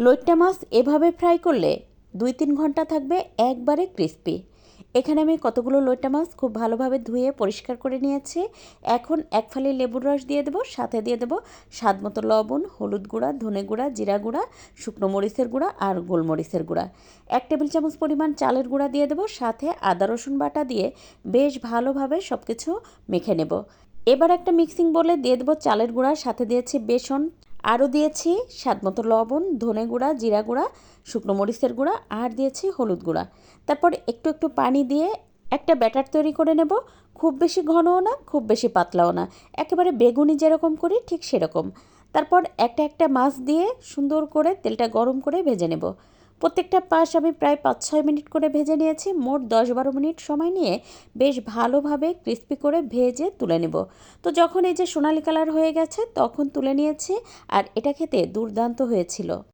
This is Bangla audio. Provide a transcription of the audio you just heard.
লইট্টা মাছ এভাবে ফ্রাই করলে 2-3 ঘন্টা থাকবে একবারে ক্রিস্পি। এখানে আমি কতগুলো লইট্টা মাছ খুব ভালোভাবে ধুয়ে পরিষ্কার করে নিয়েছি। এখন এক ফালি লেবুর রস দিয়ে দেবো, সাথে দিয়ে দেবো স্বাদমতো লবণ, হলুদ গুঁড়া, ধনে গুঁড়া, জিরা গুঁড়া, শুকনো মরিচের গুঁড়া আর গোলমরিচের গুঁড়া। 1 টেবিল চামচ পরিমাণ চালের গুঁড়া দিয়ে দেবো, সাথে আদা রসুন বাটা দিয়ে বেশ ভালোভাবে সব কিছু মেখে নেব। এবার একটা মিক্সিং বোলে দিয়ে দেবো চালের গুঁড়া, সাথে দিয়েছি বেসন, আরও দিয়েছি স্বাদমতো লবণ, ধনে গুঁড়া, জিরা গুঁড়া, শুকনো মরিচের গুঁড়া আর দিয়েছি হলুদ গুঁড়া। তারপর একটু একটু পানি দিয়ে একটা ব্যাটার তৈরি করে নেব। খুব বেশি ঘনও না, খুব বেশি পাতলাও না, একেবারে বেগুনি যেরকম করি ঠিক সেরকম। তারপর একটা একটা মাছ দিয়ে সুন্দর করে তেলটা গরম করে ভেজে নেব। প্রত্যেকটা পাশ আমি প্রায় 5-6 মিনিট করে ভেজে নিয়েছি। মোট 10-12 মিনিট সময় নিয়ে বেশ ভালোভাবে ক্রিস্পি করে ভেজে তুলে নেব। তো যখন এই যে সোনালি কালার হয়ে গেছে তখন তুলে নিয়েছি, আর এটা খেতে দুর্দান্ত হয়েছিল।